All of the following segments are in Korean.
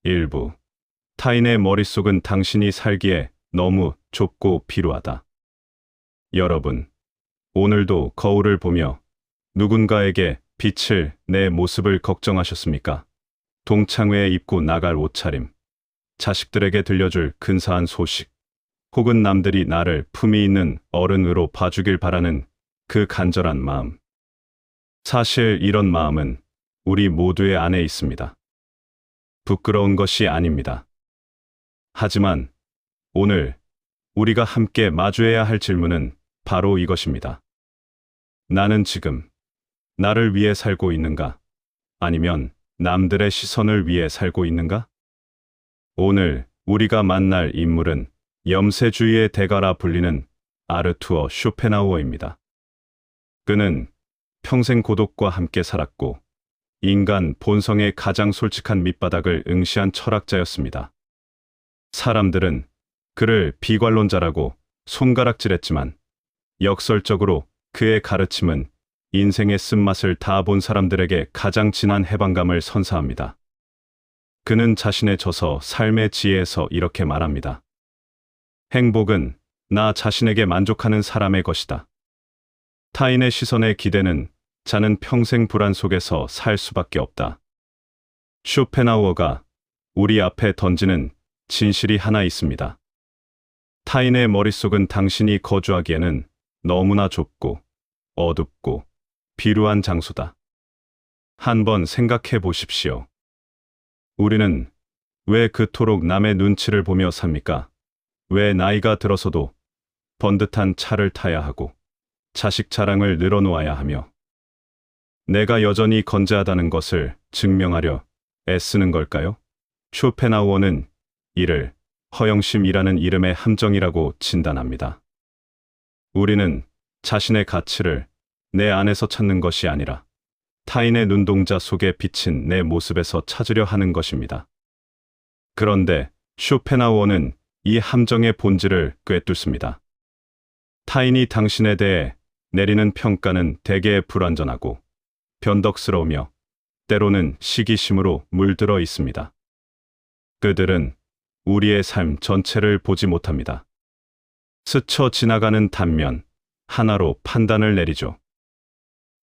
일부. 타인의 머릿속은 당신이 살기에 너무 좁고 비루하다. 여러분, 오늘도 거울을 보며 누군가에게 빛을 내 모습을 걱정하셨습니까? 동창회에 입고 나갈 옷차림, 자식들에게 들려줄 근사한 소식, 혹은 남들이 나를 품위 있는 어른으로 봐주길 바라는 그 간절한 마음. 사실 이런 마음은 우리 모두의 안에 있습니다. 부끄러운 것이 아닙니다. 하지만 오늘 우리가 함께 마주해야 할 질문은 바로 이것입니다. 나는 지금 나를 위해 살고 있는가? 아니면 남들의 시선을 위해 살고 있는가? 오늘 우리가 만날 인물은 염세주의의 대가라 불리는 아르투어 쇼펜하우어입니다. 그는 평생 고독과 함께 살았고 인간 본성의 가장 솔직한 밑바닥을 응시한 철학자였습니다. 사람들은 그를 비관론자라고 손가락질했지만 역설적으로 그의 가르침은 인생의 쓴맛을 다 본 사람들에게 가장 진한 해방감을 선사합니다. 그는 자신의 저서 삶의 지혜에서 이렇게 말합니다. 행복은 나 자신에게 만족하는 사람의 것이다. 타인의 시선에 기대는 자는 평생 불안 속에서 살 수밖에 없다. 쇼펜하우어가 우리 앞에 던지는 진실이 하나 있습니다. 타인의 머릿속은 당신이 거주하기에는 너무나 좁고 어둡고 비루한 장소다. 한번 생각해 보십시오. 우리는 왜 그토록 남의 눈치를 보며 삽니까? 왜 나이가 들어서도 번듯한 차를 타야 하고 자식 자랑을 늘어놓아야 하며 내가 여전히 건재하다는 것을 증명하려 애쓰는 걸까요? 쇼펜하우어는 이를 허영심이라는 이름의 함정이라고 진단합니다. 우리는 자신의 가치를 내 안에서 찾는 것이 아니라 타인의 눈동자 속에 비친 내 모습에서 찾으려 하는 것입니다. 그런데 쇼펜하우어는 이 함정의 본질을 꿰뚫습니다. 타인이 당신에 대해 내리는 평가는 대개 불완전하고 변덕스러우며 때로는 시기심으로 물들어 있습니다. 그들은 우리의 삶 전체를 보지 못합니다. 스쳐 지나가는 단면 하나로 판단을 내리죠.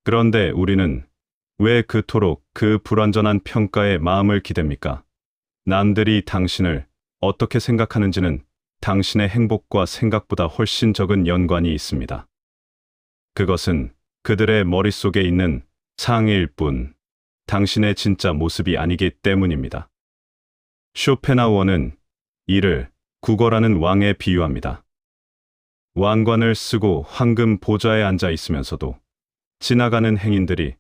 그런데 우리는 왜 그토록 그 불완전한 평가에 마음을 기댑니까? 남들이 당신을 어떻게 생각하는지는 당신의 행복과 생각보다 훨씬 적은 연관이 있습니다. 그것은 그들의 머릿속에 있는 상해일 뿐 당신의 진짜 모습이 아니기 때문입니다. 쇼펜하우어는 이를 국어라는 왕에 비유합니다. 왕관을 쓰고 황금 보좌에 앉아 있으면서도 지나가는 행인들이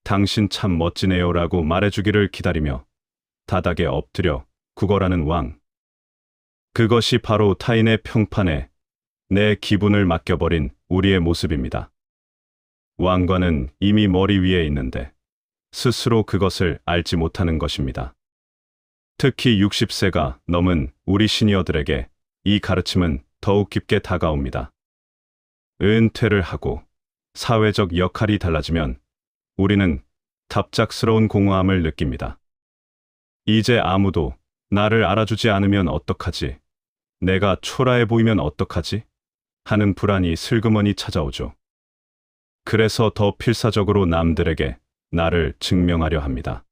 당신 참 멋지네요라고 말해주기를 기다리며 바닥에 엎드려 국어라는 왕. 그것이 바로 타인의 평판에 내 기분을 맡겨버린 우리의 모습입니다. 왕관은 이미 머리 위에 있는데 스스로 그것을 알지 못하는 것입니다. 특히 60세가 넘은 우리 시니어들에게 이 가르침은 더욱 깊게 다가옵니다. 은퇴를 하고 사회적 역할이 달라지면 우리는 갑작스러운 공허함을 느낍니다. 이제 아무도 나를 알아주지 않으면 어떡하지? 내가 초라해 보이면 어떡하지? 하는 불안이 슬그머니 찾아오죠. 그래서 더 필사적으로 남들에게 나를 증명하려 합니다.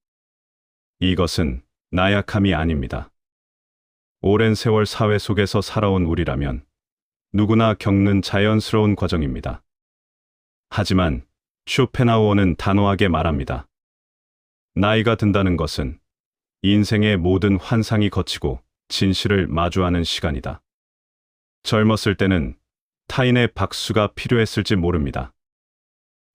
이것은 나약함이 아닙니다. 오랜 세월 사회 속에서 살아온 우리라면 누구나 겪는 자연스러운 과정입니다. 하지만 쇼펜하우어는 단호하게 말합니다. 나이가 든다는 것은 인생의 모든 환상이 거치고 진실을 마주하는 시간이다. 젊었을 때는 타인의 박수가 필요했을지 모릅니다.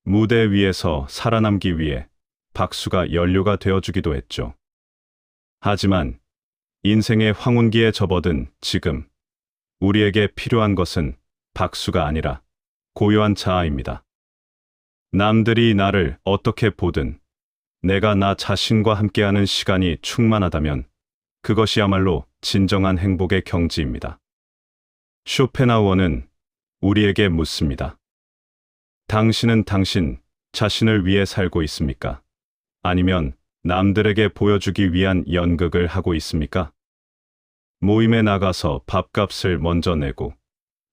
무대 위에서 살아남기 위해 박수가 연료가 되어주기도 했죠. 하지만 인생의 황혼기에 접어든 지금 우리에게 필요한 것은 박수가 아니라 고요한 자아입니다. 남들이 나를 어떻게 보든 내가 나 자신과 함께하는 시간이 충만하다면 그것이야말로 진정한 행복의 경지입니다. 쇼펜하우어는 우리에게 묻습니다. 당신은 당신 자신을 위해 살고 있습니까? 아니면 남들에게 보여주기 위한 연극을 하고 있습니까? 모임에 나가서 밥값을 먼저 내고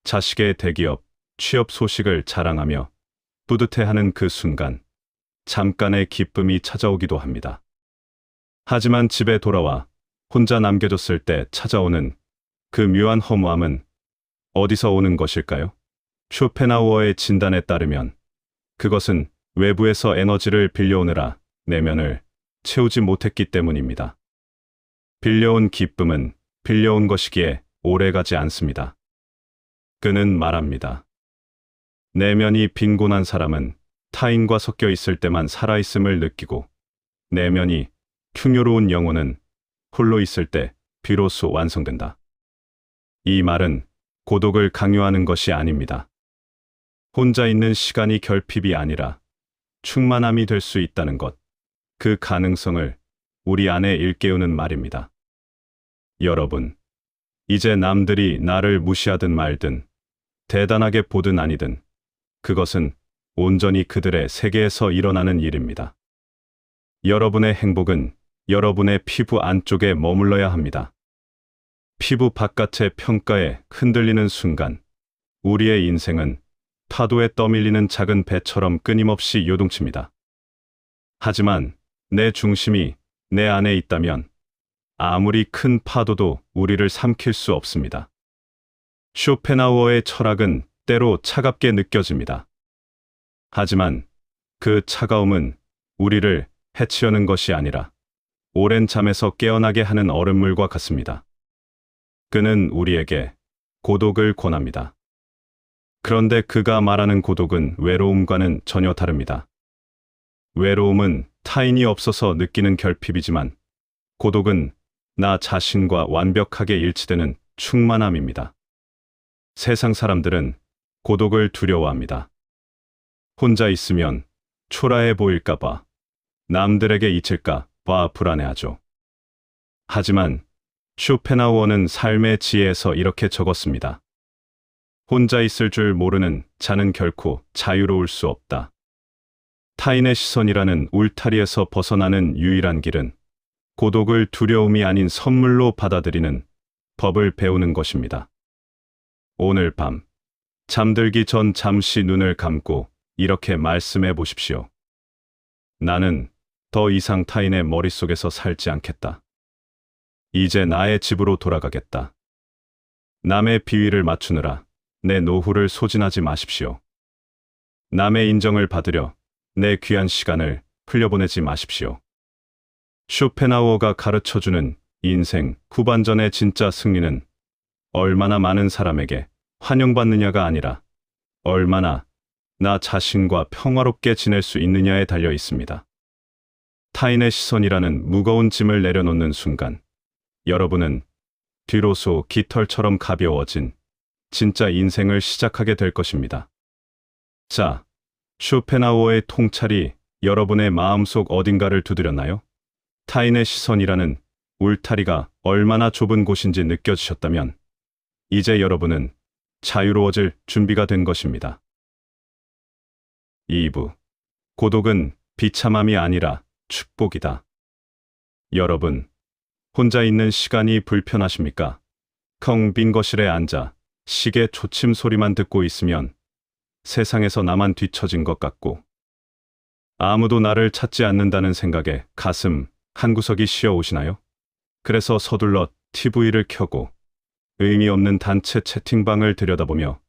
자식의 대기업 취업 소식을 자랑하며 뿌듯해하는 그 순간 잠깐의 기쁨이 찾아오기도 합니다. 하지만 집에 돌아와 혼자 남겨졌을 때 찾아오는 그 묘한 허무함은 어디서 오는 것일까요? 쇼펜하우어의 진단에 따르면 그것은 외부에서 에너지를 빌려오느라 내면을 채우지 못했기 때문입니다. 빌려온 기쁨은 빌려온 것이기에 오래가지 않습니다. 그는 말합니다. 내면이 빈곤한 사람은 타인과 섞여 있을 때만 살아있음을 느끼고 내면이 풍요로운 영혼은 홀로 있을 때 비로소 완성된다. 이 말은 고독을 강요하는 것이 아닙니다. 혼자 있는 시간이 결핍이 아니라 충만함이 될 수 있다는 것, 그 가능성을 우리 안에 일깨우는 말입니다. 여러분, 이제 남들이 나를 무시하든 말든, 대단하게 보든 아니든, 그것은 온전히 그들의 세계에서 일어나는 일입니다. 여러분의 행복은 여러분의 피부 안쪽에 머물러야 합니다. 피부 바깥의 평가에 흔들리는 순간, 우리의 인생은 파도에 떠밀리는 작은 배처럼 끊임없이 요동칩니다. 하지만 내 중심이 내 안에 있다면 아무리 큰 파도도 우리를 삼킬 수 없습니다. 쇼펜하우어의 철학은 때로 차갑게 느껴집니다. 하지만 그 차가움은 우리를 해치려는 것이 아니라 오랜 잠에서 깨어나게 하는 얼음물과 같습니다. 그는 우리에게 고독을 권합니다. 그런데 그가 말하는 고독은 외로움과는 전혀 다릅니다. 외로움은 타인이 없어서 느끼는 결핍이지만 고독은 나 자신과 완벽하게 일치되는 충만함입니다. 세상 사람들은 고독을 두려워합니다. 혼자 있으면 초라해 보일까봐, 남들에게 잊힐까봐 불안해하죠. 하지만 쇼펜하우어는 삶의 지혜에서 이렇게 적었습니다. 혼자 있을 줄 모르는 자는 결코 자유로울 수 없다. 타인의 시선이라는 울타리에서 벗어나는 유일한 길은 고독을 두려움이 아닌 선물로 받아들이는 법을 배우는 것입니다. 오늘 밤, 잠들기 전 잠시 눈을 감고 이렇게 말씀해 보십시오. 나는 더 이상 타인의 머릿속에서 살지 않겠다. 이제 나의 집으로 돌아가겠다. 남의 비위를 맞추느라 내 노후를 소진하지 마십시오. 남의 인정을 받으려 내 귀한 시간을 흘려보내지 마십시오. 쇼펜하우어가 가르쳐주는 인생 후반전의 진짜 승리는 얼마나 많은 사람에게 환영받느냐가 아니라 얼마나 나 자신과 평화롭게 지낼 수 있느냐에 달려 있습니다. 타인의 시선이라는 무거운 짐을 내려놓는 순간 여러분은 비로소 깃털처럼 가벼워진 진짜 인생을 시작하게 될 것입니다. 자, 쇼펜하우어의 통찰이 여러분의 마음속 어딘가를 두드렸나요? 타인의 시선이라는 울타리가 얼마나 좁은 곳인지 느껴지셨다면 이제 여러분은 자유로워질 준비가 된 것입니다. 2부. 고독은 비참함이 아니라 축복이다. 여러분, 혼자 있는 시간이 불편하십니까? 텅 빈 거실에 앉아 시계 초침 소리만 듣고 있으면 세상에서 나만 뒤처진 것 같고 아무도 나를 찾지 않는다는 생각에 가슴 한구석이 쉬어오시나요? 그래서 서둘러 TV를 켜고 의미 없는 단체 채팅방을 들여다보며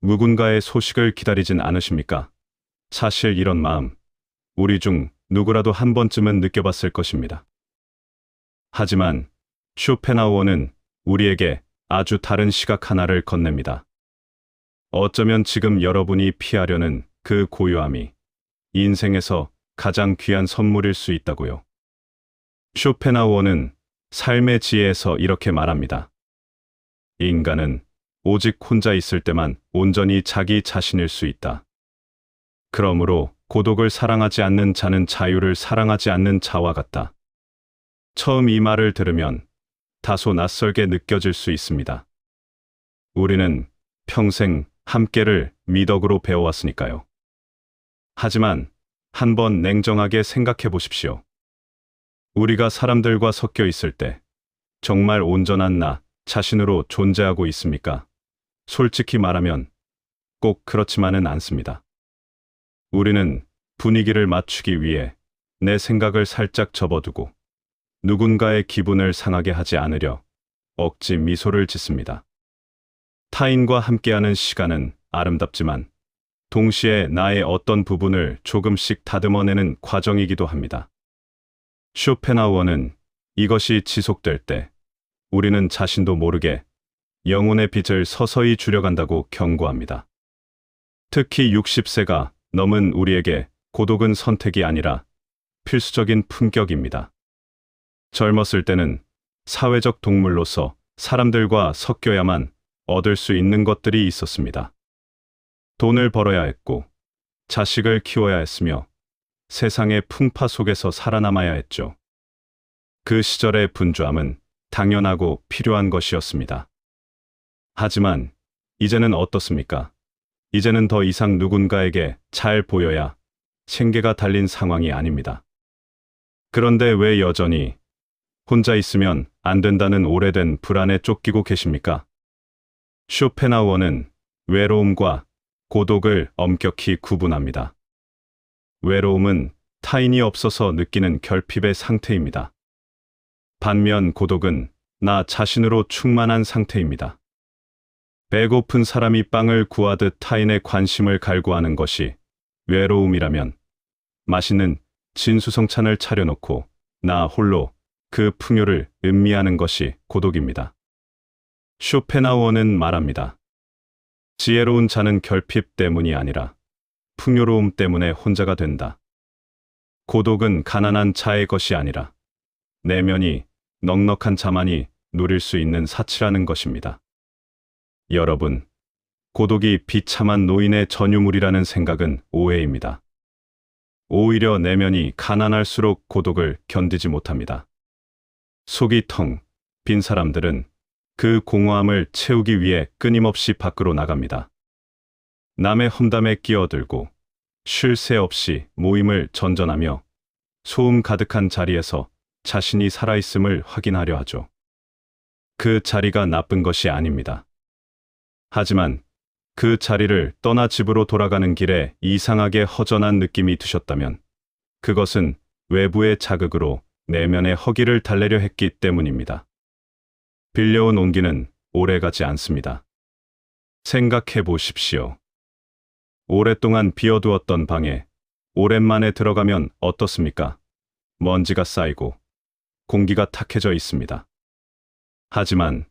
누군가의 소식을 기다리진 않으십니까? 사실 이런 마음, 우리 중 누구라도 한 번쯤은 느껴봤을 것입니다. 하지만 쇼펜하우어는 우리에게 아주 다른 시각 하나를 건넵니다. 어쩌면 지금 여러분이 피하려는 그 고요함이 인생에서 가장 귀한 선물일 수 있다고요. 쇼펜하우어는 삶의 지혜에서 이렇게 말합니다. 인간은 오직 혼자 있을 때만 온전히 자기 자신일 수 있다. 그러므로 고독을 사랑하지 않는 자는 자유를 사랑하지 않는 자와 같다. 처음 이 말을 들으면 다소 낯설게 느껴질 수 있습니다. 우리는 평생 함께를 미덕으로 배워왔으니까요. 하지만 한번 냉정하게 생각해 보십시오. 우리가 사람들과 섞여 있을 때 정말 온전한 나 자신으로 존재하고 있습니까? 솔직히 말하면 꼭 그렇지만은 않습니다. 우리는 분위기를 맞추기 위해 내 생각을 살짝 접어두고 누군가의 기분을 상하게 하지 않으려 억지 미소를 짓습니다. 타인과 함께하는 시간은 아름답지만 동시에 나의 어떤 부분을 조금씩 다듬어내는 과정이기도 합니다. 쇼펜하우어는 이것이 지속될 때 우리는 자신도 모르게 영혼의 빛을 서서히 줄여간다고 경고합니다. 특히 60세가 넘은 우리에게 고독은 선택이 아니라 필수적인 품격입니다. 젊었을 때는 사회적 동물로서 사람들과 섞여야만 얻을 수 있는 것들이 있었습니다. 돈을 벌어야 했고, 자식을 키워야 했으며, 세상의 풍파 속에서 살아남아야 했죠. 그 시절의 분주함은 당연하고 필요한 것이었습니다. 하지만 이제는 어떻습니까? 이제는 더 이상 누군가에게 잘 보여야 생계가 달린 상황이 아닙니다. 그런데 왜 여전히 혼자 있으면 안 된다는 오래된 불안에 쫓기고 계십니까? 쇼펜하우어는 외로움과 고독을 엄격히 구분합니다. 외로움은 타인이 없어서 느끼는 결핍의 상태입니다. 반면 고독은 나 자신으로 충만한 상태입니다. 배고픈 사람이 빵을 구하듯 타인의 관심을 갈구하는 것이 외로움이라면 맛있는 진수성찬을 차려놓고 나 홀로 그 풍요를 음미하는 것이 고독입니다. 쇼펜하우어는 말합니다. 지혜로운 자는 결핍 때문이 아니라 풍요로움 때문에 혼자가 된다. 고독은 가난한 자의 것이 아니라 내면이 넉넉한 자만이 누릴 수 있는 사치라는 것입니다. 여러분, 고독이 비참한 노인의 전유물이라는 생각은 오해입니다. 오히려 내면이 가난할수록 고독을 견디지 못합니다. 속이 텅 빈 사람들은 그 공허함을 채우기 위해 끊임없이 밖으로 나갑니다. 남의 험담에 끼어들고 쉴 새 없이 모임을 전전하며 소음 가득한 자리에서 자신이 살아있음을 확인하려 하죠. 그 자리가 나쁜 것이 아닙니다. 하지만 그 자리를 떠나 집으로 돌아가는 길에 이상하게 허전한 느낌이 드셨다면 그것은 외부의 자극으로 내면의 허기를 달래려 했기 때문입니다. 빌려온 온기는 오래가지 않습니다. 생각해 보십시오. 오랫동안 비워두었던 방에 오랜만에 들어가면 어떻습니까? 먼지가 쌓이고 공기가 탁해져 있습니다. 하지만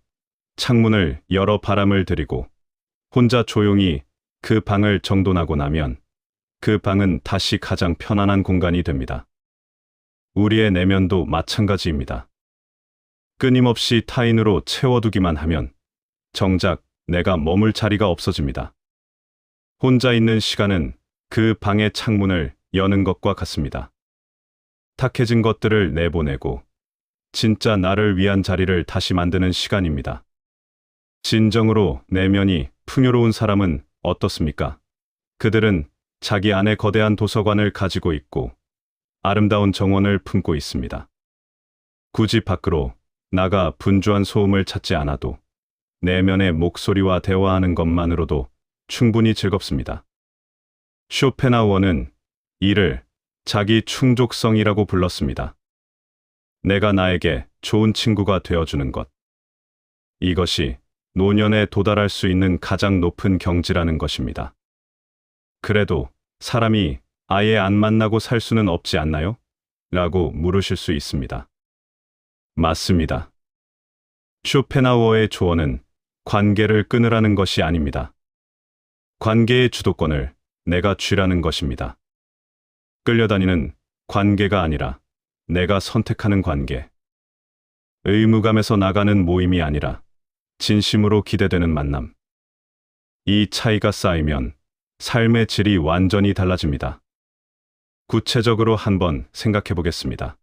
창문을 열어 바람을 들이고 혼자 조용히 그 방을 정돈하고 나면 그 방은 다시 가장 편안한 공간이 됩니다. 우리의 내면도 마찬가지입니다. 끊임없이 타인으로 채워두기만 하면 정작 내가 머물 자리가 없어집니다. 혼자 있는 시간은 그 방의 창문을 여는 것과 같습니다. 탁해진 것들을 내보내고 진짜 나를 위한 자리를 다시 만드는 시간입니다. 진정으로 내면이 풍요로운 사람은 어떻습니까? 그들은 자기 안에 거대한 도서관을 가지고 있고 아름다운 정원을 품고 있습니다. 굳이 밖으로 나가 분주한 소음을 찾지 않아도 내면의 목소리와 대화하는 것만으로도 충분히 즐겁습니다. 쇼펜하우어는 이를 자기 충족성이라고 불렀습니다. 내가 나에게 좋은 친구가 되어주는 것. 이것이 노년에 도달할 수 있는 가장 높은 경지라는 것입니다. 그래도 사람이 아예 안 만나고 살 수는 없지 않나요? 라고 물으실 수 있습니다. 맞습니다. 쇼펜하우어의 조언은 관계를 끊으라는 것이 아닙니다. 관계의 주도권을 내가 쥐라는 것입니다. 끌려다니는 관계가 아니라 내가 선택하는 관계. 의무감에서 나가는 모임이 아니라 진심으로 기대되는 만남. 이 차이가 쌓이면 삶의 질이 완전히 달라집니다. 구체적으로 한번 생각해 보겠습니다.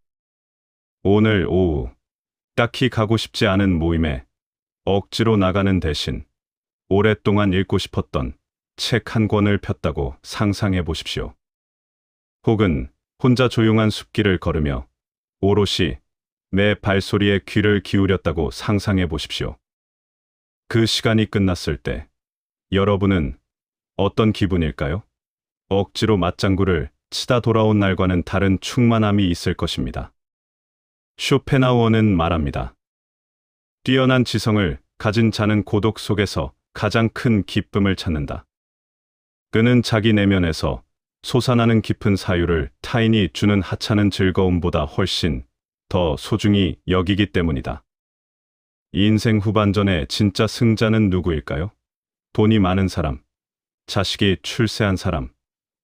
오늘 오후 딱히 가고 싶지 않은 모임에 억지로 나가는 대신 오랫동안 읽고 싶었던 책 한 권을 폈다고 상상해 보십시오. 혹은 혼자 조용한 숲길을 걸으며 오롯이 내 발소리에 귀를 기울였다고 상상해 보십시오. 그 시간이 끝났을 때 여러분은 어떤 기분일까요? 억지로 맞장구를 치다 돌아온 날과는 다른 충만함이 있을 것입니다. 쇼펜하우어는 말합니다. 뛰어난 지성을 가진 자는 고독 속에서 가장 큰 기쁨을 찾는다. 그는 자기 내면에서 솟아나는 깊은 사유를 타인이 주는 하찮은 즐거움보다 훨씬 더 소중히 여기기 때문이다. 인생 후반전의 진짜 승자는 누구일까요? 돈이 많은 사람, 자식이 출세한 사람.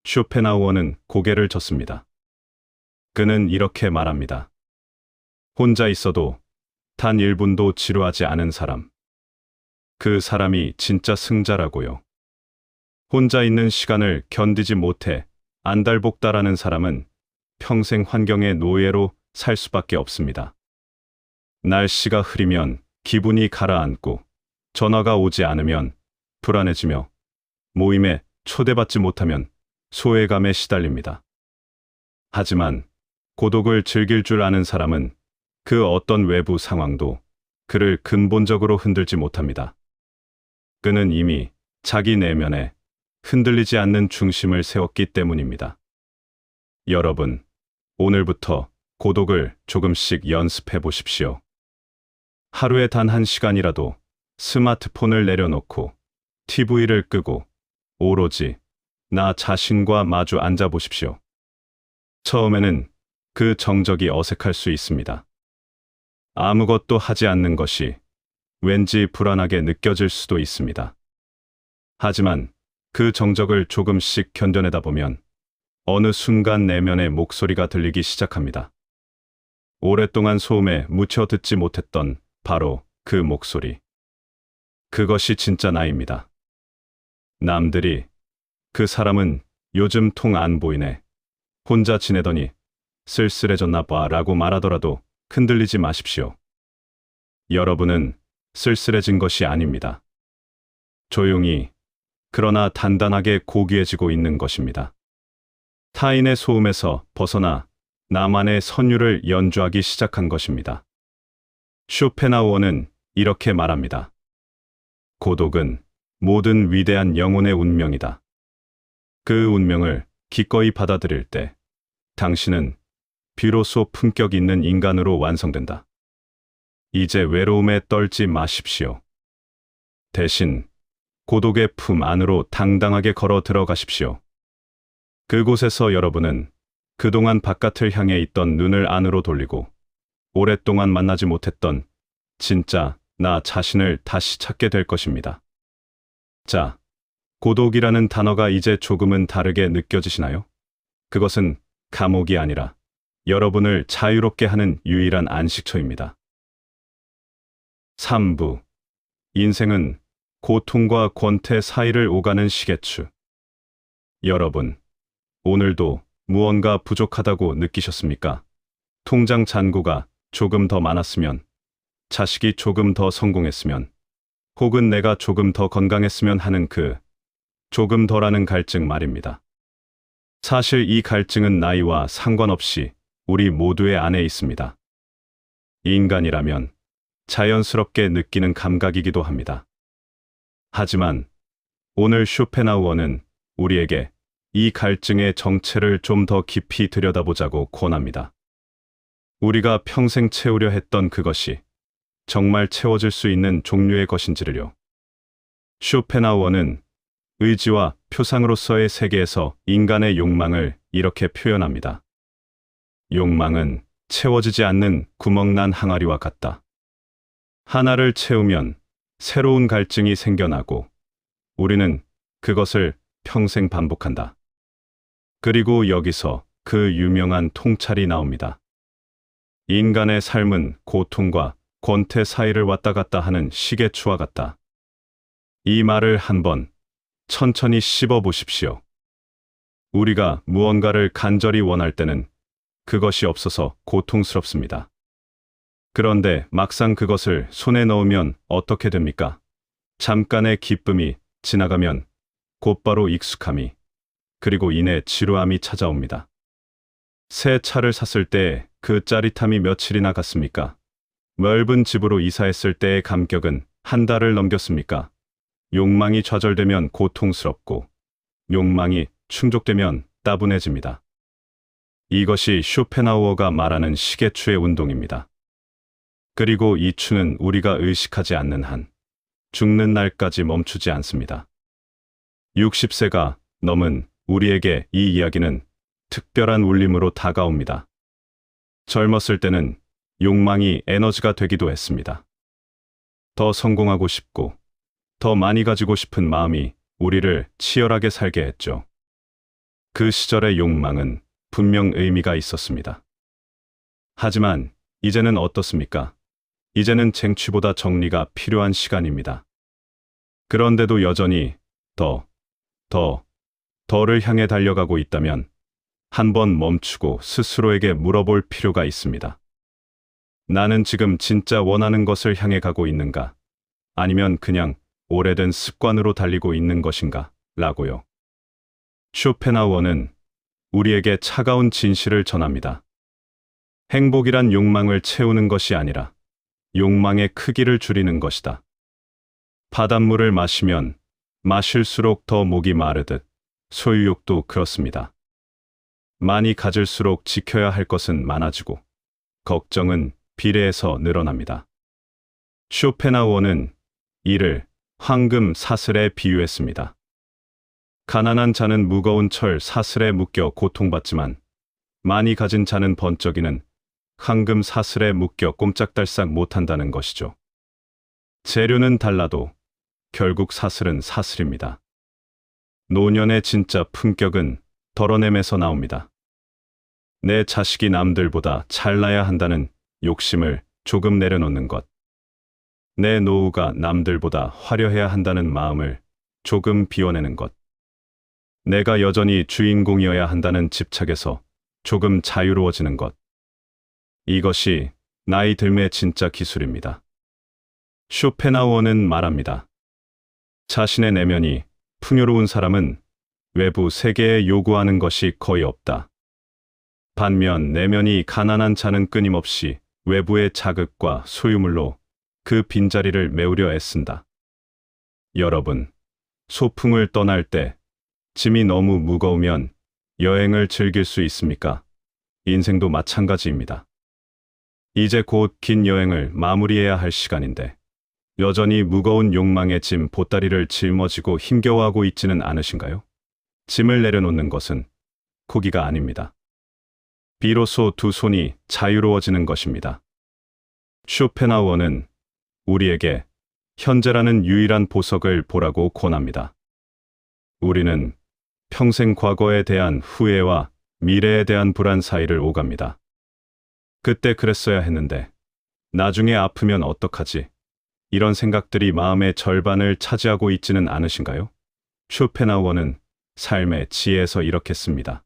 쇼펜하우어는 고개를 젓습니다. 그는 이렇게 말합니다. 혼자 있어도 단 1분도 지루하지 않은 사람. 그 사람이 진짜 승자라고요. 혼자 있는 시간을 견디지 못해 안달복달하는 사람은 평생 환경의 노예로 살 수밖에 없습니다. 날씨가 흐리면 기분이 가라앉고 전화가 오지 않으면 불안해지며 모임에 초대받지 못하면 소외감에 시달립니다. 하지만 고독을 즐길 줄 아는 사람은 그 어떤 외부 상황도 그를 근본적으로 흔들지 못합니다. 그는 이미 자기 내면에 흔들리지 않는 중심을 세웠기 때문입니다. 여러분, 오늘부터 고독을 조금씩 연습해 보십시오. 하루에 단 1시간이라도 스마트폰을 내려놓고 TV를 끄고 오로지 나 자신과 마주 앉아 보십시오. 처음에는 그 정적이 어색할 수 있습니다. 아무것도 하지 않는 것이 왠지 불안하게 느껴질 수도 있습니다. 하지만 그 정적을 조금씩 견뎌내다 보면 어느 순간 내면의 목소리가 들리기 시작합니다. 오랫동안 소음에 묻혀 듣지 못했던 바로 그 목소리. 그것이 진짜 나입니다. 남들이 그 사람은 요즘 통 안 보이네. 혼자 지내더니 쓸쓸해졌나 봐 라고 말하더라도 흔들리지 마십시오. 여러분은 쓸쓸해진 것이 아닙니다. 조용히 그러나 단단하게 고귀해지고 있는 것입니다. 타인의 소음에서 벗어나 나만의 선율을 연주하기 시작한 것입니다. 쇼펜하우어는 이렇게 말합니다. 고독은 모든 위대한 영혼의 운명이다. 그 운명을 기꺼이 받아들일 때 당신은 비로소 품격 있는 인간으로 완성된다. 이제 외로움에 떨지 마십시오. 대신 고독의 품 안으로 당당하게 걸어 들어가십시오. 그곳에서 여러분은 그동안 바깥을 향해 있던 눈을 안으로 돌리고 오랫동안 만나지 못했던 진짜 나 자신을 다시 찾게 될 것입니다. 자, 고독이라는 단어가 이제 조금은 다르게 느껴지시나요? 그것은 감옥이 아니라 여러분을 자유롭게 하는 유일한 안식처입니다. 3부. 인생은 고통과 권태 사이를 오가는 시계추. 여러분, 오늘도 무언가 부족하다고 느끼셨습니까? 통장 잔고가 조금 더 많았으면, 자식이 조금 더 성공했으면, 혹은 내가 조금 더 건강했으면 하는 그 조금 더라는 갈증 말입니다. 사실 이 갈증은 나이와 상관없이 우리 모두의 안에 있습니다. 인간이라면 자연스럽게 느끼는 감각이기도 합니다. 하지만 오늘 쇼펜하우어는 우리에게 이 갈증의 정체를 좀 더 깊이 들여다보자고 권합니다. 우리가 평생 채우려 했던 그것이 정말 채워질 수 있는 종류의 것인지를요. 쇼펜하우어는 의지와 표상으로서의 세계에서 인간의 욕망을 이렇게 표현합니다. 욕망은 채워지지 않는 구멍난 항아리와 같다. 하나를 채우면 새로운 갈증이 생겨나고 우리는 그것을 평생 반복한다. 그리고 여기서 그 유명한 통찰이 나옵니다. 인간의 삶은 고통과 권태 사이를 왔다 갔다 하는 시계추와 같다. 이 말을 한번 천천히 씹어 보십시오. 우리가 무언가를 간절히 원할 때는 그것이 없어서 고통스럽습니다. 그런데 막상 그것을 손에 넣으면 어떻게 됩니까? 잠깐의 기쁨이 지나가면 곧바로 익숙함이, 그리고 이내 지루함이 찾아옵니다. 새 차를 샀을 때 그 짜릿함이 며칠이나 갔습니까? 넓은 집으로 이사했을 때의 감격은 한 달을 넘겼습니까? 욕망이 좌절되면 고통스럽고 욕망이 충족되면 따분해집니다. 이것이 쇼펜하우어가 말하는 시계추의 운동입니다. 그리고 이 추는 우리가 의식하지 않는 한 죽는 날까지 멈추지 않습니다. 60세가 넘은 우리에게 이 이야기는 특별한 울림으로 다가옵니다. 젊었을 때는 욕망이 에너지가 되기도 했습니다. 더 성공하고 싶고 더 많이 가지고 싶은 마음이 우리를 치열하게 살게 했죠. 그 시절의 욕망은 분명 의미가 있었습니다. 하지만 이제는 어떻습니까? 이제는 쟁취보다 정리가 필요한 시간입니다. 그런데도 여전히 더를 향해 달려가고 있다면 한번 멈추고 스스로에게 물어볼 필요가 있습니다. 나는 지금 진짜 원하는 것을 향해 가고 있는가? 아니면 그냥 오래된 습관으로 달리고 있는 것인가? 라고요. 쇼펜하우어는 우리에게 차가운 진실을 전합니다. 행복이란 욕망을 채우는 것이 아니라 욕망의 크기를 줄이는 것이다. 바닷물을 마시면 마실수록 더 목이 마르듯 소유욕도 그렇습니다. 많이 가질수록 지켜야 할 것은 많아지고 걱정은 비례해서 늘어납니다. 쇼펜하우어는 이를 황금 사슬에 비유했습니다. 가난한 자는 무거운 철 사슬에 묶여 고통받지만 많이 가진 자는 번쩍이는 황금 사슬에 묶여 꼼짝달싹 못한다는 것이죠. 재료는 달라도 결국 사슬은 사슬입니다. 노년의 진짜 품격은 덜어냄에서 나옵니다. 내 자식이 남들보다 잘나야 한다는 욕심을 조금 내려놓는 것. 내 노후가 남들보다 화려해야 한다는 마음을 조금 비워내는 것. 내가 여전히 주인공이어야 한다는 집착에서 조금 자유로워지는 것. 이것이 나이 들매의 진짜 기술입니다. 쇼펜하우어는 말합니다. 자신의 내면이 풍요로운 사람은 외부 세계에 요구하는 것이 거의 없다. 반면 내면이 가난한 자는 끊임없이 외부의 자극과 소유물로 그 빈자리를 메우려 애쓴다. 여러분, 소풍을 떠날 때 짐이 너무 무거우면 여행을 즐길 수 있습니까? 인생도 마찬가지입니다. 이제 곧 긴 여행을 마무리해야 할 시간인데 여전히 무거운 욕망의 짐 보따리를 짊어지고 힘겨워하고 있지는 않으신가요? 짐을 내려놓는 것은 포기가 아닙니다. 비로소 두 손이 자유로워지는 것입니다. 쇼펜하우어는 우리에게 현재라는 유일한 보석을 보라고 권합니다. 우리는 평생 과거에 대한 후회와 미래에 대한 불안 사이를 오갑니다. 그때 그랬어야 했는데, 나중에 아프면 어떡하지? 이런 생각들이 마음의 절반을 차지하고 있지는 않으신가요? 쇼펜하우어는 삶의 지혜에서 이렇게 씁니다.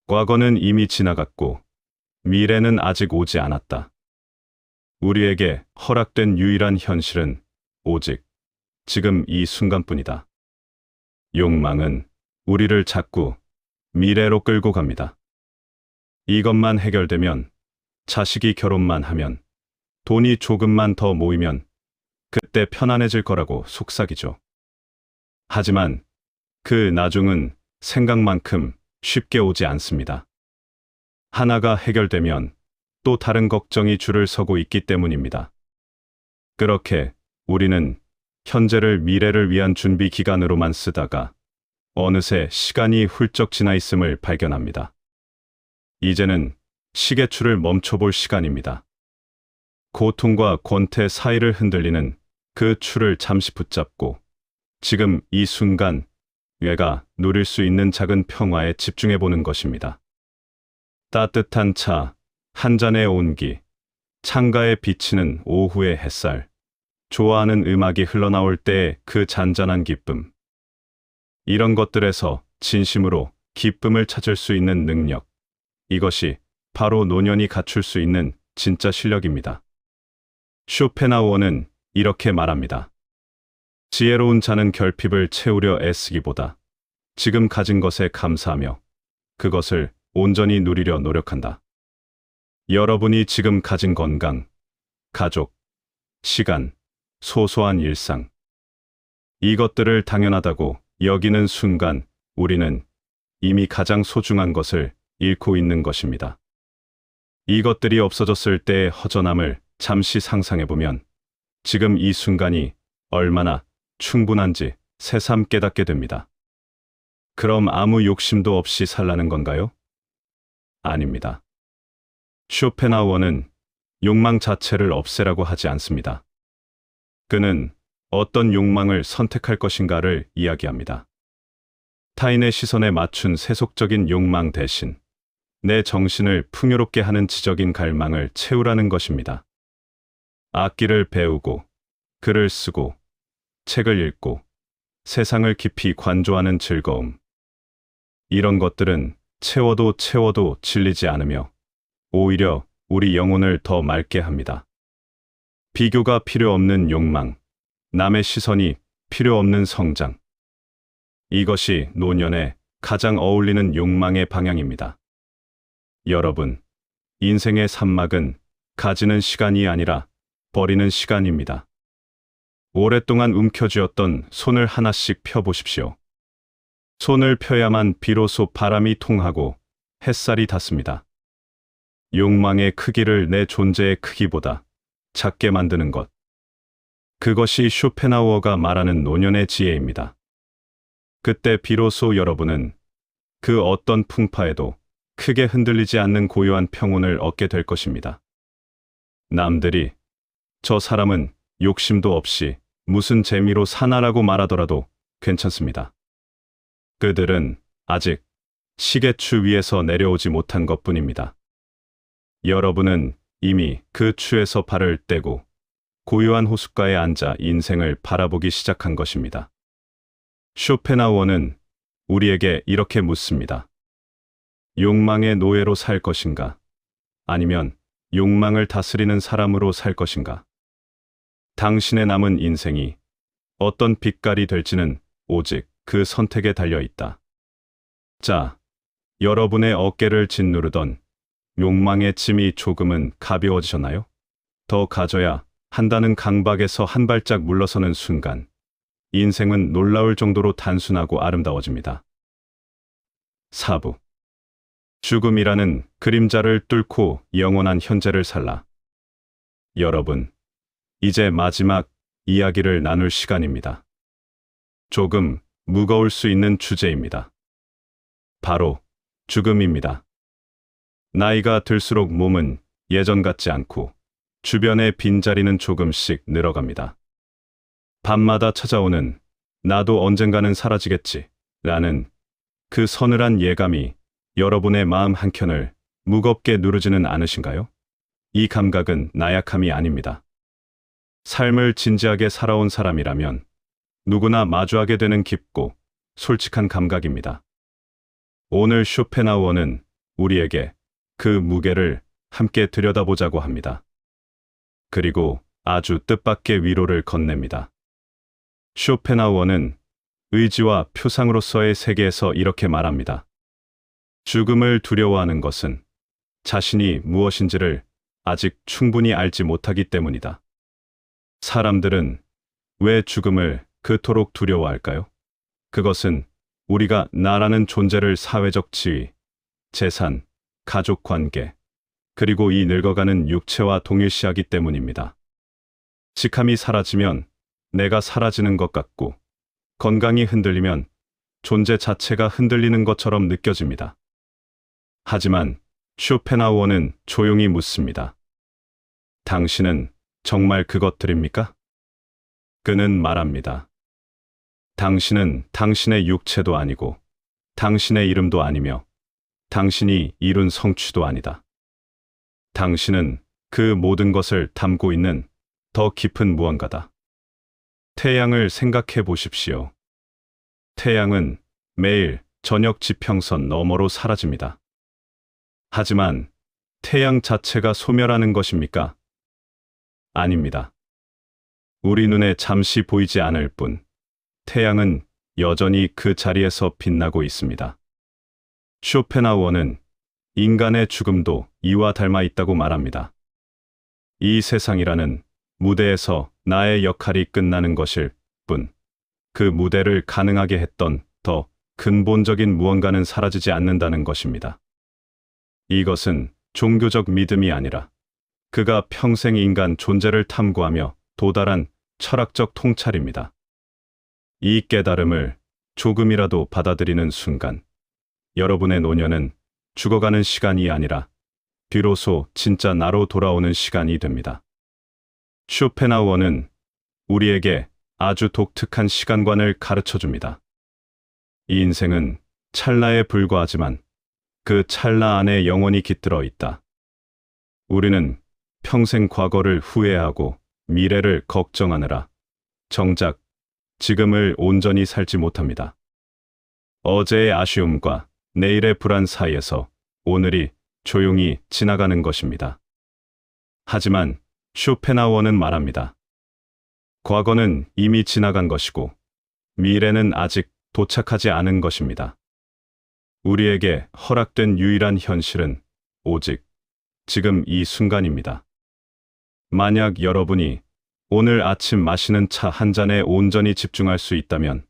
과거는 이미 지나갔고 미래는 아직 오지 않았다. 우리에게 허락된 유일한 현실은 오직 지금 이 순간뿐이다. 욕망은 우리를 자꾸 미래로 끌고 갑니다. 이것만 해결되면, 자식이 결혼만 하면, 돈이 조금만 더 모이면 그때 편안해질 거라고 속삭이죠. 하지만 그 나중은 생각만큼 쉽게 오지 않습니다. 하나가 해결되면 또 다른 걱정이 줄을 서고 있기 때문입니다. 그렇게 우리는 현재를 미래를 위한 준비 기간으로만 쓰다가 어느새 시간이 훌쩍 지나 있음을 발견합니다. 이제는 시계추를 멈춰볼 시간입니다. 고통과 권태 사이를 흔들리는 그 추를 잠시 붙잡고 지금 이 순간 뇌가 누릴 수 있는 작은 평화에 집중해보는 것입니다. 따뜻한 차 한 잔의 온기, 창가에 비치는 오후의 햇살, 좋아하는 음악이 흘러나올 때의 그 잔잔한 기쁨. 이런 것들에서 진심으로 기쁨을 찾을 수 있는 능력, 이것이 바로 노년이 갖출 수 있는 진짜 실력입니다. 쇼펜하우어는 이렇게 말합니다. 지혜로운 자는 결핍을 채우려 애쓰기보다 지금 가진 것에 감사하며 그것을 온전히 누리려 노력한다. 여러분이 지금 가진 건강, 가족, 시간, 소소한 일상. 이것들을 당연하다고 여기는 순간 우리는 이미 가장 소중한 것을 잃고 있는 것입니다. 이것들이 없어졌을 때의 허전함을 잠시 상상해보면 지금 이 순간이 얼마나 충분한지 새삼 깨닫게 됩니다. 그럼 아무 욕심도 없이 살라는 건가요? 아닙니다. 쇼펜하우어는 욕망 자체를 없애라고 하지 않습니다. 그는 어떤 욕망을 선택할 것인가를 이야기합니다. 타인의 시선에 맞춘 세속적인 욕망 대신 내 정신을 풍요롭게 하는 지적인 갈망을 채우라는 것입니다. 악기를 배우고, 글을 쓰고, 책을 읽고, 세상을 깊이 관조하는 즐거움. 이런 것들은 채워도 질리지 않으며 오히려 우리 영혼을 더 맑게 합니다. 비교가 필요 없는 욕망, 남의 시선이 필요 없는 성장. 이것이 노년에 가장 어울리는 욕망의 방향입니다. 여러분, 인생의 산막은 가지는 시간이 아니라 버리는 시간입니다. 오랫동안 움켜쥐었던 손을 하나씩 펴보십시오. 손을 펴야만 비로소 바람이 통하고 햇살이 닿습니다. 욕망의 크기를 내 존재의 크기보다 작게 만드는 것. 그것이 쇼펜하우어가 말하는 노년의 지혜입니다. 그때 비로소 여러분은 그 어떤 풍파에도 크게 흔들리지 않는 고요한 평온을 얻게 될 것입니다. 남들이 저 사람은 욕심도 없이 무슨 재미로 사나라고 말하더라도 괜찮습니다. 그들은 아직 시계추 위에서 내려오지 못한 것뿐입니다. 여러분은 이미 그 추에서 발을 떼고 고요한 호숫가에 앉아 인생을 바라보기 시작한 것입니다. 쇼펜하우어는 우리에게 이렇게 묻습니다. 욕망의 노예로 살 것인가? 아니면 욕망을 다스리는 사람으로 살 것인가? 당신의 남은 인생이 어떤 빛깔이 될지는 오직 그 선택에 달려 있다. 자, 여러분의 어깨를 짓누르던 욕망의 짐이 조금은 가벼워지셨나요? 더 가져야 한다는 강박에서 한 발짝 물러서는 순간, 인생은 놀라울 정도로 단순하고 아름다워집니다. 4부. 죽음이라는 그림자를 뚫고 영원한 현재를 살라. 여러분, 이제 마지막 이야기를 나눌 시간입니다. 조금 무거울 수 있는 주제입니다. 바로 죽음입니다. 나이가 들수록 몸은 예전 같지 않고 주변의 빈자리는 조금씩 늘어갑니다. 밤마다 찾아오는 나도 언젠가는 사라지겠지 라는 그 서늘한 예감이 여러분의 마음 한켠을 무겁게 누르지는 않으신가요? 이 감각은 나약함이 아닙니다. 삶을 진지하게 살아온 사람이라면 누구나 마주하게 되는 깊고 솔직한 감각입니다. 오늘 쇼펜하우어는 우리에게 그 무게를 함께 들여다보자고 합니다. 그리고 아주 뜻밖의 위로를 건넵니다. 쇼펜하우어는 의지와 표상으로서의 세계에서 이렇게 말합니다. 죽음을 두려워하는 것은 자신이 무엇인지를 아직 충분히 알지 못하기 때문이다. 사람들은 왜 죽음을 그토록 두려워할까요? 그것은 우리가 나라는 존재를 사회적 지위, 재산, 가족 관계, 그리고 이 늙어가는 육체와 동일시하기 때문입니다. 직함이 사라지면 내가 사라지는 것 같고, 건강이 흔들리면 존재 자체가 흔들리는 것처럼 느껴집니다. 하지만 쇼펜하우어는 조용히 묻습니다. 당신은 정말 그것들입니까? 그는 말합니다. 당신은 당신의 육체도 아니고 당신의 이름도 아니며 당신이 이룬 성취도 아니다. 당신은 그 모든 것을 담고 있는 더 깊은 무언가다. 태양을 생각해 보십시오. 태양은 매일 저녁 지평선 너머로 사라집니다. 하지만 태양 자체가 소멸하는 것입니까? 아닙니다. 우리 눈에 잠시 보이지 않을 뿐, 태양은 여전히 그 자리에서 빛나고 있습니다. 쇼펜하우어는 인간의 죽음도 이와 닮아 있다고 말합니다. 이 세상이라는 무대에서 나의 역할이 끝나는 것일 뿐, 그 무대를 가능하게 했던 더 근본적인 무언가는 사라지지 않는다는 것입니다. 이것은 종교적 믿음이 아니라 그가 평생 인간 존재를 탐구하며 도달한 철학적 통찰입니다. 이 깨달음을 조금이라도 받아들이는 순간, 여러분의 노년은 죽어가는 시간이 아니라 비로소 진짜 나로 돌아오는 시간이 됩니다. 쇼펜하우어는 우리에게 아주 독특한 시간관을 가르쳐 줍니다. 이 인생은 찰나에 불과하지만 그 찰나 안에 영원히 깃들어 있다. 우리는 평생 과거를 후회하고 미래를 걱정하느라 정작 지금을 온전히 살지 못합니다. 어제의 아쉬움과 내일의 불안 사이에서 오늘이 조용히 지나가는 것입니다. 하지만 쇼펜하우어는 말합니다. 과거는 이미 지나간 것이고 미래는 아직 도착하지 않은 것입니다. 우리에게 허락된 유일한 현실은 오직 지금 이 순간입니다. 만약 여러분이 오늘 아침 마시는 차 한 잔에 온전히 집중할 수 있다면,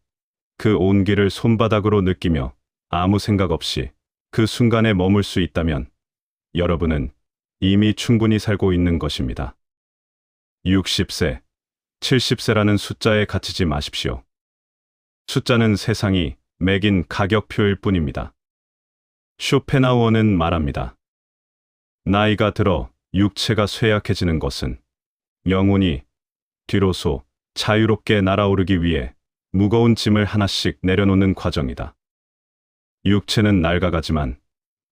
그 온기를 손바닥으로 느끼며 아무 생각 없이 그 순간에 머물 수 있다면, 여러분은 이미 충분히 살고 있는 것입니다. 60세, 70세라는 숫자에 갇히지 마십시오. 숫자는 세상이 매긴 가격표일 뿐입니다. 쇼펜하우어는 말합니다. 나이가 들어 육체가 쇠약해지는 것은 영혼이 뒤로서 자유롭게 날아오르기 위해 무거운 짐을 하나씩 내려놓는 과정이다. 육체는 낡아가지만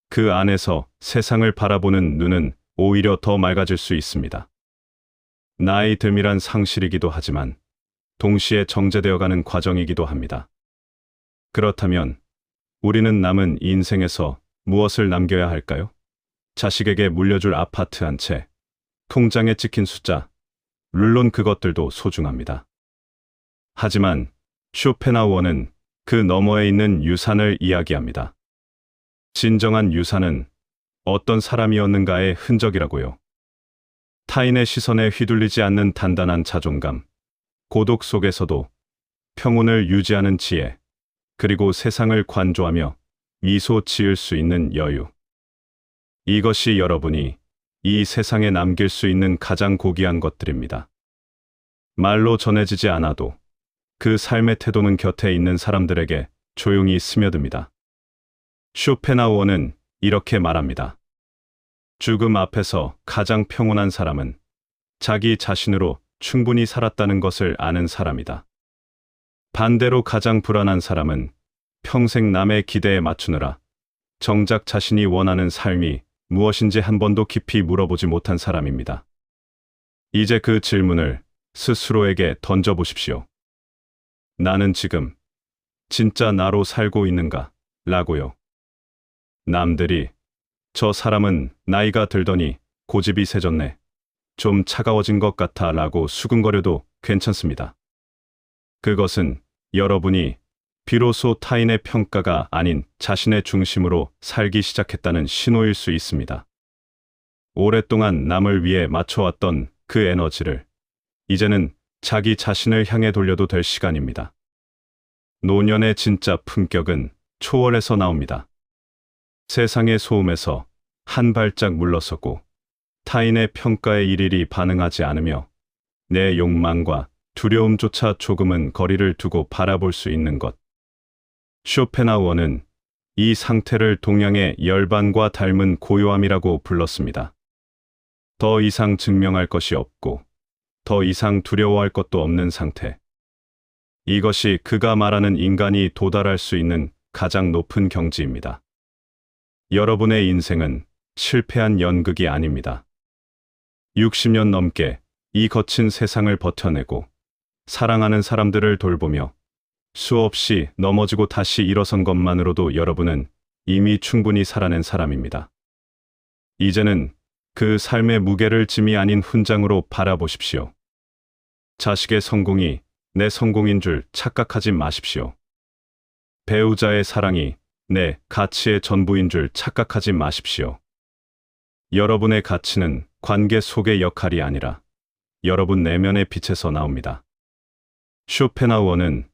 그 안에서 세상을 바라보는 눈은 오히려 더 맑아질 수 있습니다. 나이 듦이란 상실이기도 하지만 동시에 정제되어가는 과정이기도 합니다. 그렇다면 우리는 남은 인생에서 무엇을 남겨야 할까요? 자식에게 물려줄 아파트 한 채, 통장에 찍힌 숫자, 물론 그것들도 소중합니다. 하지만 쇼펜하우어는 그 너머에 있는 유산을 이야기합니다. 진정한 유산은 어떤 사람이었는가의 흔적이라고요. 타인의 시선에 휘둘리지 않는 단단한 자존감, 고독 속에서도 평온을 유지하는 지혜, 그리고 세상을 관조하며 미소 지을 수 있는 여유. 이것이 여러분이 이 세상에 남길 수 있는 가장 고귀한 것들입니다. 말로 전해지지 않아도 그 삶의 태도는 곁에 있는 사람들에게 조용히 스며듭니다. 쇼펜하우어는 이렇게 말합니다. 죽음 앞에서 가장 평온한 사람은 자기 자신으로 충분히 살았다는 것을 아는 사람이다. 반대로 가장 불안한 사람은 평생 남의 기대에 맞추느라 정작 자신이 원하는 삶이 무엇인지 한 번도 깊이 물어보지 못한 사람입니다. 이제 그 질문을 스스로에게 던져보십시오. 나는 지금 진짜 나로 살고 있는가? 라고요. 남들이 저 사람은 나이가 들더니 고집이 세졌네, 좀 차가워진 것 같아 라고 수근거려도 괜찮습니다. 그것은 여러분이 비로소 타인의 평가가 아닌 자신의 중심으로 살기 시작했다는 신호일 수 있습니다. 오랫동안 남을 위해 맞춰왔던 그 에너지를 이제는 자기 자신을 향해 돌려도 될 시간입니다. 노년의 진짜 품격은 초월에서 나옵니다. 세상의 소음에서 한 발짝 물러서고 타인의 평가에 일일이 반응하지 않으며 내 욕망과 두려움조차 조금은 거리를 두고 바라볼 수 있는 것. 쇼펜하우어는 이 상태를 동양의 열반과 닮은 고요함이라고 불렀습니다. 더 이상 증명할 것이 없고 더 이상 두려워할 것도 없는 상태. 이것이 그가 말하는 인간이 도달할 수 있는 가장 높은 경지입니다. 여러분의 인생은 실패한 연극이 아닙니다. 60년 넘게 이 거친 세상을 버텨내고 사랑하는 사람들을 돌보며 수없이 넘어지고 다시 일어선 것만으로도 여러분은 이미 충분히 살아낸 사람입니다. 이제는 그 삶의 무게를 짐이 아닌 훈장으로 바라보십시오. 자식의 성공이 내 성공인 줄 착각하지 마십시오. 배우자의 사랑이 내 가치의 전부인 줄 착각하지 마십시오. 여러분의 가치는 관계 속의 역할이 아니라 여러분 내면의 빛에서 나옵니다. 쇼펜하우어는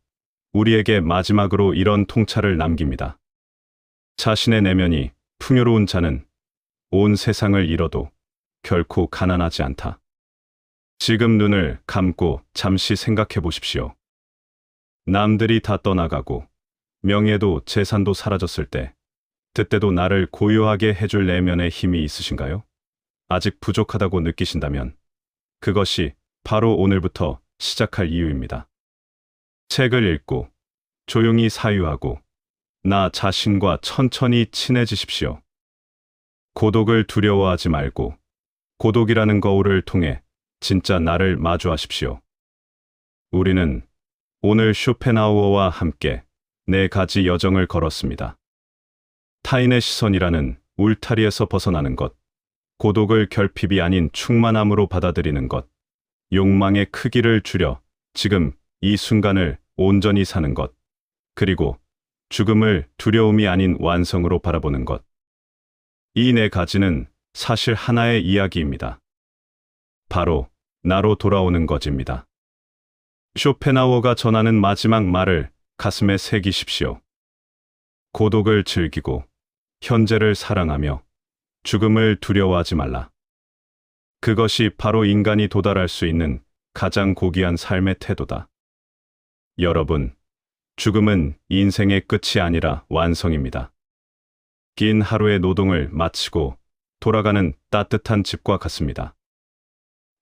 우리에게 마지막으로 이런 통찰을 남깁니다. 자신의 내면이 풍요로운 자는 온 세상을 잃어도 결코 가난하지 않다. 지금 눈을 감고 잠시 생각해 보십시오. 남들이 다 떠나가고 명예도 재산도 사라졌을 때, 그때도 나를 고요하게 해줄 내면의 힘이 있으신가요? 아직 부족하다고 느끼신다면 그것이 바로 오늘부터 시작할 이유입니다. 책을 읽고 조용히 사유하고 나 자신과 천천히 친해지십시오. 고독을 두려워하지 말고 고독이라는 거울을 통해 진짜 나를 마주하십시오. 우리는 오늘 쇼펜하우어와 함께 4가지 여정을 걸었습니다. 타인의 시선이라는 울타리에서 벗어나는 것, 고독을 결핍이 아닌 충만함으로 받아들이는 것, 욕망의 크기를 줄여 지금 이 순간을 온전히 사는 것, 그리고 죽음을 두려움이 아닌 완성으로 바라보는 것. 이 4가지는 사실 하나의 이야기입니다. 바로 나로 돌아오는 것입니다. 쇼펜하우어가 전하는 마지막 말을 가슴에 새기십시오. 고독을 즐기고 현재를 사랑하며 죽음을 두려워하지 말라. 그것이 바로 인간이 도달할 수 있는 가장 고귀한 삶의 태도다. 여러분, 죽음은 인생의 끝이 아니라 완성입니다. 긴 하루의 노동을 마치고 돌아가는 따뜻한 집과 같습니다.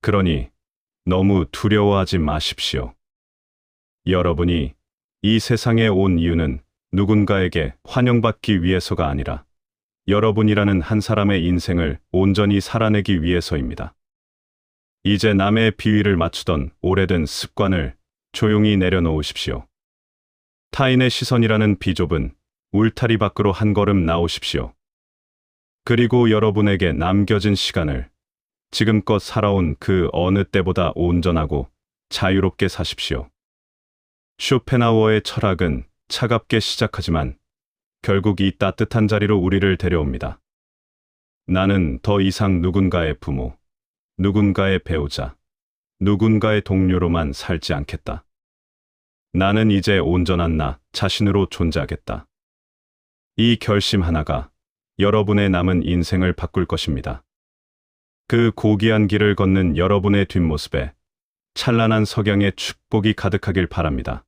그러니 너무 두려워하지 마십시오. 여러분이 이 세상에 온 이유는 누군가에게 환영받기 위해서가 아니라 여러분이라는 한 사람의 인생을 온전히 살아내기 위해서입니다. 이제 남의 비위를 맞추던 오래된 습관을 조용히 내려놓으십시오. 타인의 시선이라는 비좁은 울타리 밖으로 한 걸음 나오십시오. 그리고 여러분에게 남겨진 시간을 지금껏 살아온 그 어느 때보다 온전하고 자유롭게 사십시오. 쇼펜하우어의 철학은 차갑게 시작하지만 결국 이 따뜻한 자리로 우리를 데려옵니다. 나는 더 이상 누군가의 부모, 누군가의 배우자, 누군가의 동료로만 살지 않겠다. 나는 이제 온전한 나 자신으로 존재하겠다. 이 결심 하나가 여러분의 남은 인생을 바꿀 것입니다. 그 고귀한 길을 걷는 여러분의 뒷모습에 찬란한 석양의 축복이 가득하길 바랍니다.